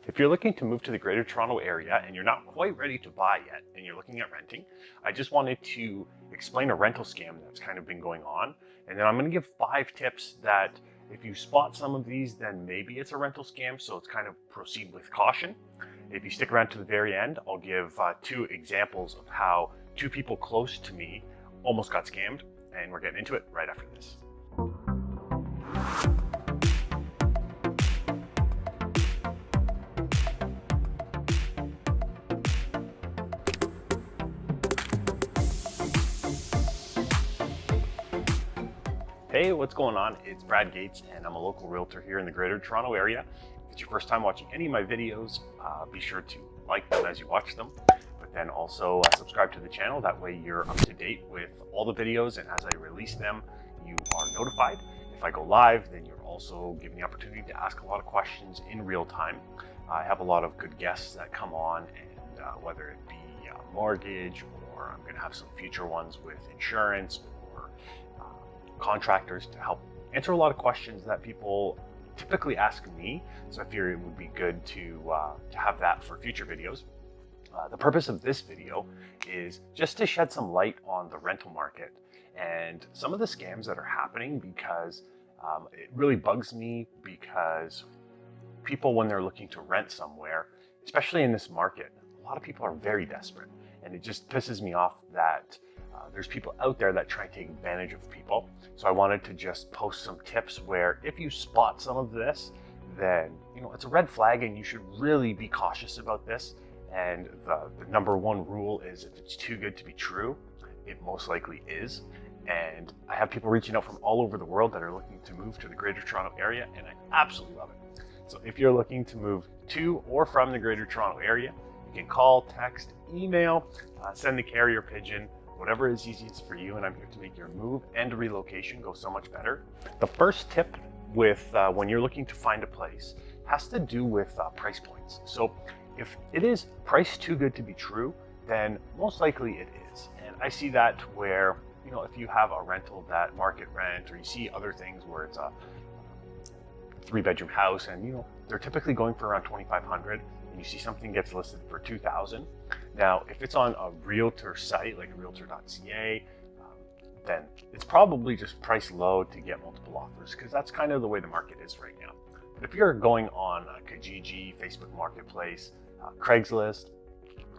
If you're looking to move to the Greater Toronto Area and you're not quite ready to buy yet and you're looking at renting, I just wanted to explain a rental scam that's kind of been going on. And then I'm going to give 5 tips that if you spot some of these, then maybe it's a rental scam. So it's kind of proceed with caution. If you stick around to the very end, I'll give 2 examples of how 2 people close to me almost got scammed. And we're getting into it right after this. Hey, what's going on? It's Brad Gates and I'm a local realtor here in the Greater Toronto Area. If it's your first time watching any of my videos, be sure to like them as you watch them, but then also subscribe to the channel. That way you're up to date with all the videos, and as I release them, you are notified. If I go live, then you're also given the opportunity to ask a lot of questions in real time. I have a lot of good guests that come on, and whether it be mortgage, or I'm going to have some future ones with insurance, or contractors, to help answer a lot of questions that people typically ask me. So I figured it would be good to have that for future videos. The purpose of this video is just to shed some light on the rental market and some of the scams that are happening, because it really bugs me, because people, when they're looking to rent somewhere, especially in this market, a lot of people are very desperate, and it just pisses me off that there's people out there that try and take advantage of people. So I wanted to just post some tips where if you spot some of this, then it's a red flag and you should really be cautious about this. And the number 1 rule is, if it's too good to be true, it most likely is. And I have people reaching out from all over the world that are looking to move to the Greater Toronto Area, and I absolutely love it. So if you're looking to move to or from the Greater Toronto Area, you can call, text, email, send the carrier pigeon, whatever is easiest for you, and I'm here to make your move and relocation go so much better. The first tip with when you're looking to find a place has to do with price points. So if it is priced too good to be true, then most likely it is. And I see that where, if you have a rental that market rent, or you see other things where it's a 3-bedroom house and they're typically going for around $2,500, and you see something gets listed for $2,000. Now, if it's on a realtor site like realtor.ca, then it's probably just priced low to get multiple offers, because that's kind of the way the market is right now. But if you're going on Kijiji, Facebook Marketplace, Craigslist,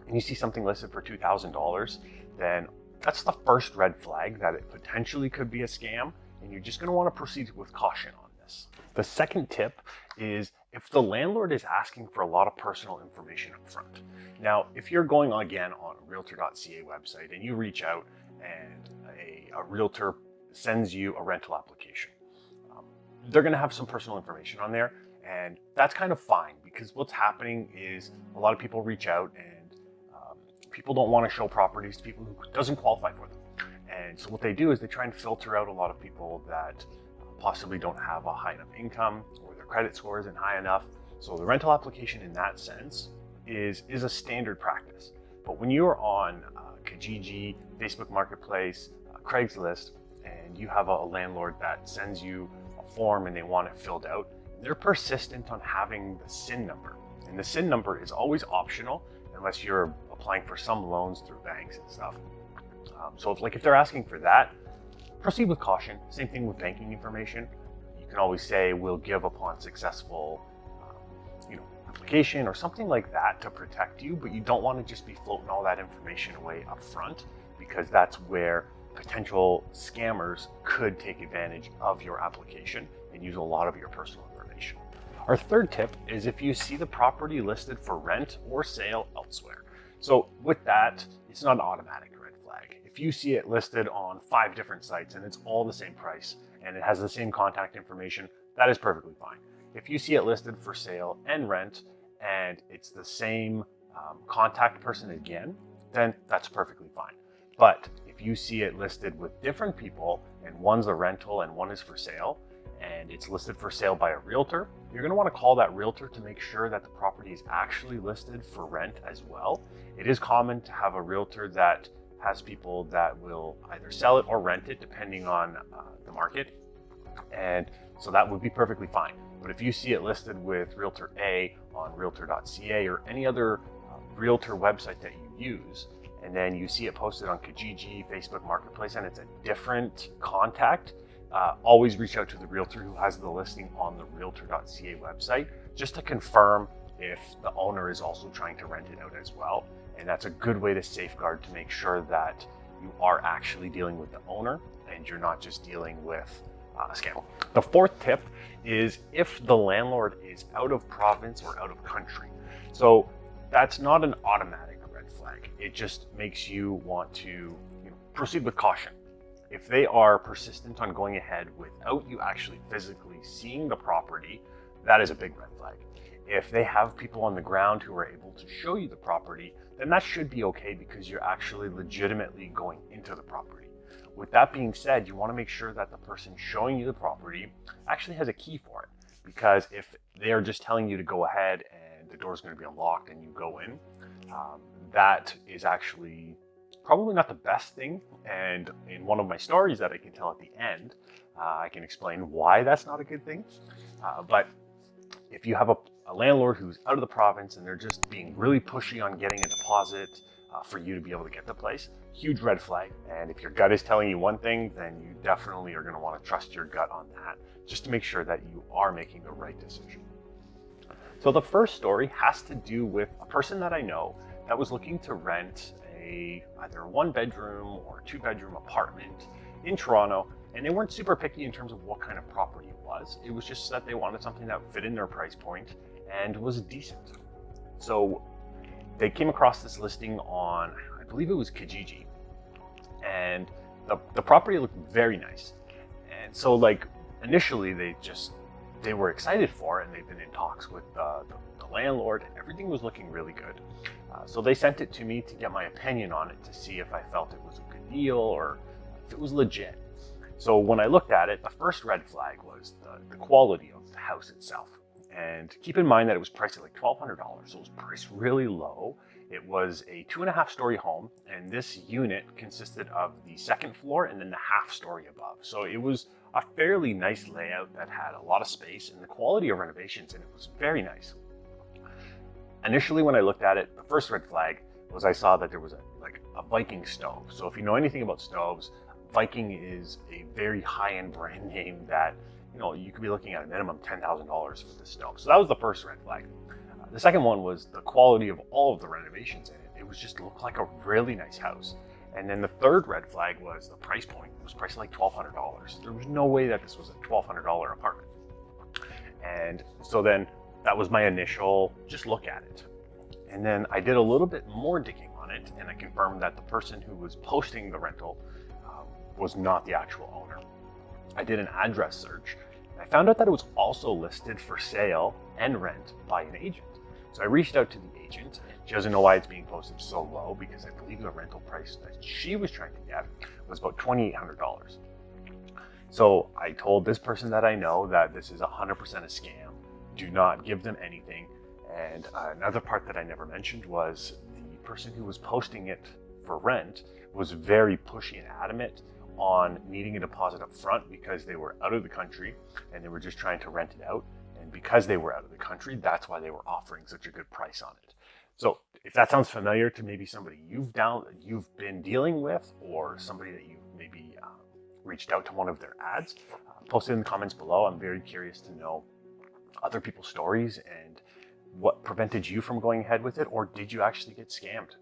and you see something listed for $2,000, then that's the first red flag that it potentially could be a scam, and you're just going to want to proceed with caution on this. The second tip is if the landlord is asking for a lot of personal information up front. Now, if you're going again on a realtor.ca website and you reach out and a realtor sends you a rental application, they're going to have some personal information on there, and that's kind of fine, because what's happening is a lot of people reach out and people don't want to show properties to people who doesn't qualify for them. And so what they do is they try and filter out a lot of people that possibly don't have a high enough income, or their credit score isn't high enough. So the rental application in that sense is a standard practice. But when you're on Kijiji, Facebook Marketplace, Craigslist, and you have a landlord that sends you a form and they want it filled out, they're persistent on having the SIN number. And the SIN number is always optional unless you're applying for some loans through banks and stuff. So if they're asking for that, proceed with caution. Same thing with banking information. You can always say, we'll give upon successful application, or something like that, to protect you, but you don't want to just be floating all that information away up front, because that's where potential scammers could take advantage of your application and use a lot of your personal information. Our third tip is if you see the property listed for rent or sale elsewhere. So with that, it's not an automatic red flag. If you see it listed on 5 different sites and it's all the same price and it has the same contact information, that is perfectly fine. If you see it listed for sale and rent and it's the same contact person again, then that's perfectly fine. But if you see it listed with different people and one's a rental and one is for sale, and it's listed for sale by a realtor, you're going to want to call that realtor to make sure that the property is actually listed for rent as well. It is common to have a realtor that has people that will either sell it or rent it depending on the market, and so that would be perfectly fine. But if you see it listed with Realtor A on realtor.ca or any other realtor website that you use, and then you see it posted on Kijiji, Facebook Marketplace, and it's a different contact, always reach out to the realtor who has the listing on the realtor.ca website just to confirm if the owner is also trying to rent it out as well. And that's a good way to safeguard to make sure that you are actually dealing with the owner and you're not just dealing with a scam. The fourth tip is if the landlord is out of province or out of country. So that's not an automatic red flag. It just makes you want to proceed with caution. If they are persistent on going ahead without you actually physically seeing the property, that is a big red flag. If they have people on the ground who are able to show you the property, then that should be okay because you're actually legitimately going into the property. With that being said, you want to make sure that the person showing you the property actually has a key for it. Because if they are just telling you to go ahead and the door is going to be unlocked and you go in, that is actually probably not the best thing. And in one of my stories that I can tell at the end, I can explain why that's not a good thing. But if you have a landlord who's out of the province and they're just being really pushy on getting a deposit for you to be able to get the place, huge red flag. And if your gut is telling you one thing, then you definitely are going to want to trust your gut on that, just to make sure that you are making the right decision. So the first story has to do with a person that I know that was looking to rent either a 1-bedroom or 2-bedroom apartment in Toronto, and they weren't super picky in terms of what kind of property it was. It was just that they wanted something that fit in their price point and was decent. So they came across this listing on, I believe it was Kijiji, and the property looked very nice. And so like initially they were excited for it, and they've been in talks with the landlord. Everything was looking really good. So they sent it to me to get my opinion on it to see if I felt it was a good deal or if it was legit. So when I looked at it, the first red flag was the quality of the house itself. And keep in mind that it was priced at like $1,200, so it was priced really low. It was a 2.5-story home, and this unit consisted of the second floor and then the half story above. So it was a fairly nice layout that had a lot of space, and the quality of renovations in it was very nice. Initially, when I looked at it, the first red flag was I saw that there was a Viking stove. So if you know anything about stoves, Viking is a very high-end brand name that you could be looking at a minimum $10,000 for this stove. So that was the first red flag. The second one was the quality of all of the renovations in it. It was just looked like a really nice house. And then the third red flag was the price point. It was priced at like $1,200. There was no way that this was a $1,200 apartment. And so then that was my initial just look at it. And then I did a little bit more digging on it, and I confirmed that the person who was posting the rental was not the actual owner. I did an address search, and I found out that it was also listed for sale and rent by an agent. So I reached out to the agent, and she doesn't know why it's being posted so low, because I believe the rental price that she was trying to get was about $2,800. So I told this person that I know that this is 100% a scam. Do not give them anything. And another part that I never mentioned was the person who was posting it for rent was very pushy and adamant on needing a deposit up front because they were out of the country and they were just trying to rent it out. And because they were out of the country, that's why they were offering such a good price on it. So if that sounds familiar to maybe somebody you've been dealing with, or somebody that you've maybe reached out to one of their ads, post it in the comments below. I'm very curious to know other people's stories and what prevented you from going ahead with it, or did you actually get scammed?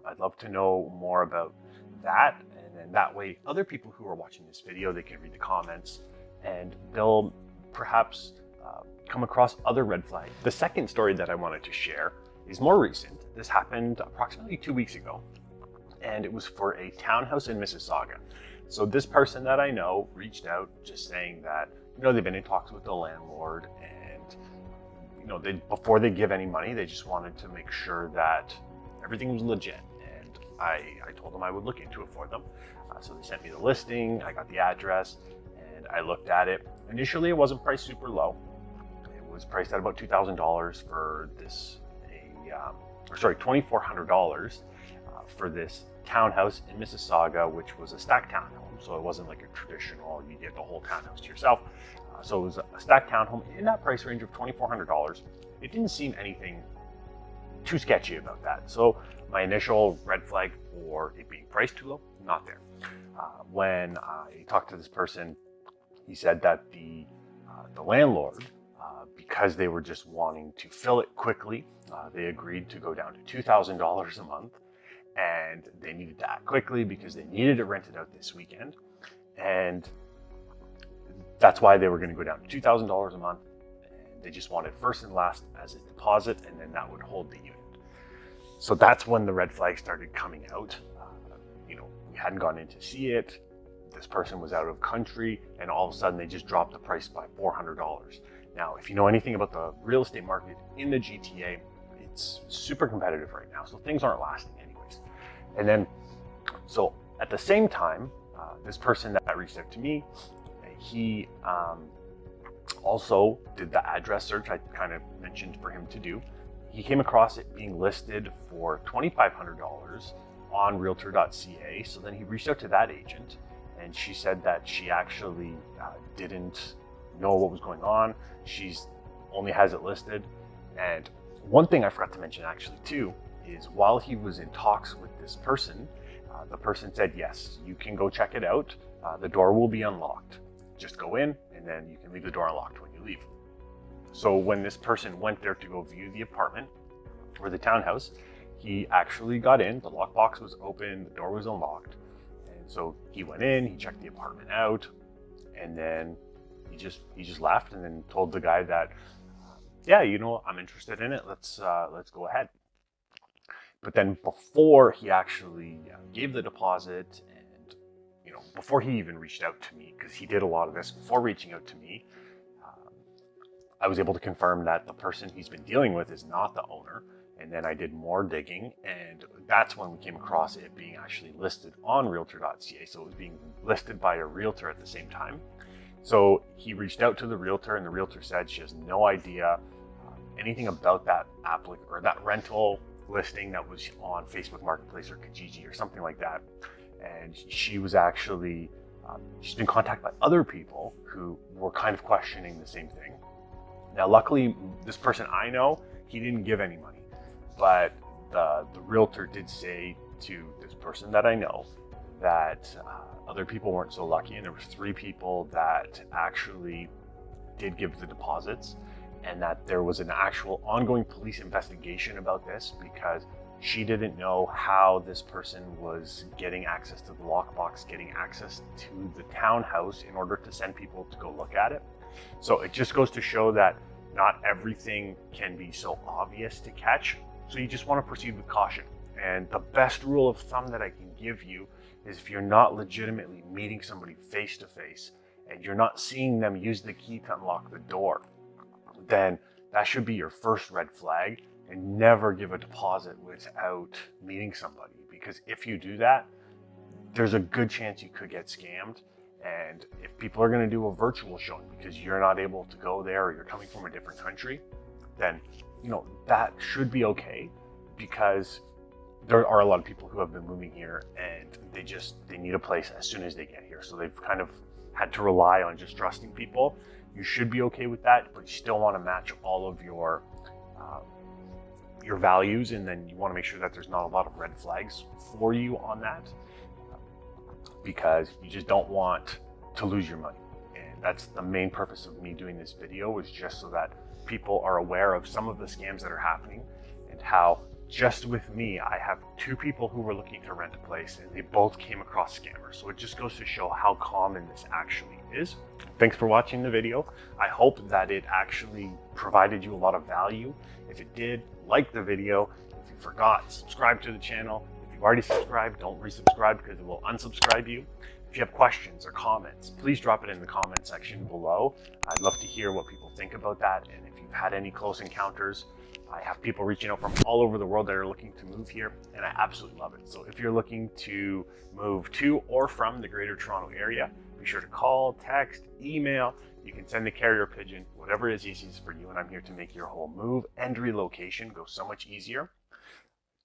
I'd love to know more about that, and then that way other people who are watching this video, they can read the comments and they'll perhaps come across other red flags. The second story that I wanted to share is more recent. This happened approximately 2 weeks ago, and it was for a townhouse in Mississauga. So this person that I know reached out just saying that they've been in talks with the landlord, and before they give any money, they just wanted to make sure that everything was legit. And I told them I would look into it for them. So they sent me the listing, I got the address, and I looked at it. Initially, it wasn't priced super low. It was priced at about $2,000 for this, $2,400 for this townhouse in Mississauga, which was a stacked townhome. So it wasn't like a traditional, you get the whole townhouse to yourself. So it was a stacked townhome in that price range of $2,400. It didn't seem anything too sketchy about that. So my initial red flag for it being priced too low, not there. When I talked to this person, he said that the landlord, because they were just wanting to fill it quickly, they agreed to go down to $2,000 a month, and they needed to act quickly because they needed it rented out this weekend. And that's why they were going to go down to $2,000 a month. And they just wanted first and last as a deposit, and then that would hold the unit. So that's when the red flags started coming out. We hadn't gone in to see it. This person was out of country, and all of a sudden they just dropped the price by $400. Now, if you know anything about the real estate market in the GTA, it's super competitive right now. So things aren't lasting anyways. And then, so at the same time, this person that reached out to me, he also did the address search I kind of mentioned for him to do. He came across it being listed for $2,500 on realtor.ca. So then he reached out to that agent, and she said that she actually didn't know what was going on. She's only has it listed. And one thing I forgot to mention actually too is while he was in talks with this person, the person said, yes, you can go check it out. The door will be unlocked. Just go in, and then you can leave the door unlocked when you leave. So when this person went there to go view the apartment or the townhouse, he actually got in, the lockbox was open, the door was unlocked. And so he went in, he checked the apartment out, and then he just left, and then told the guy that, yeah, I'm interested in it. Let's go ahead. But then before he actually gave the deposit, and before he even reached out to me, because he did a lot of this before reaching out to me, I was able to confirm that the person he's been dealing with is not the owner. And then I did more digging, and that's when we came across it being actually listed on realtor.ca. So it was being listed by a realtor at the same time. So he reached out to the realtor, and the realtor said she has no idea anything about that or that rental listing that was on Facebook Marketplace or Kijiji or something like that. And she was actually, she's been contacted by other people who were kind of questioning the same thing. Now, luckily, this person I know, he didn't give any money, but the realtor did say to this person that I know that other people weren't so lucky, and there was 3 people that actually did give the deposits, and that there was an actual ongoing police investigation about this because she didn't know how this person was getting access to the lockbox, getting access to the townhouse in order to send people to go look at it. So it just goes to show that not everything can be so obvious to catch. So you just want to proceed with caution. And the best rule of thumb that I can give you is if you're not legitimately meeting somebody face to face and you're not seeing them use the key to unlock the door, then that should be your first red flag. And never give a deposit without meeting somebody, because if you do that, there's a good chance you could get scammed. And if people are going to do a virtual showing because you're not able to go there, or you're coming from a different country, then that should be okay, because there are a lot of people who have been moving here and they need a place as soon as they get here. So they've kind of had to rely on just trusting people. You should be okay with that, but you still want to match all of your values, and then you want to make sure that there's not a lot of red flags for you on that, because you just don't want to lose your money. And that's the main purpose of me doing this video, was just so that people are aware of some of the scams that are happening, and how just with me, I have 2 people who were looking to rent a place, and they both came across scammers. So it just goes to show how common this actually is. Thanks for watching the video. I hope that it actually provided you a lot of value. If it did, like the video. If you forgot, subscribe to the channel. If you've already subscribed, don't resubscribe because it will unsubscribe you. If you have questions or comments, please drop it in the comment section below. I'd love to hear what people think about that. And if you've had any close encounters, I have people reaching out from all over the world that are looking to move here, and I absolutely love it. So if you're looking to move to or from the Greater Toronto Area, be sure to call, text, email. You can send a carrier pigeon, whatever is easiest for you, and I'm here to make your whole move and relocation go so much easier.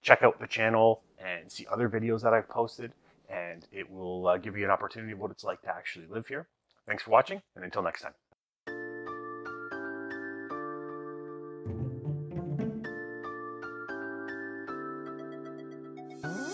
Check out the channel and see other videos that I've posted, and it will give you an opportunity of what it's like to actually live here. Thanks for watching, and until next time. you.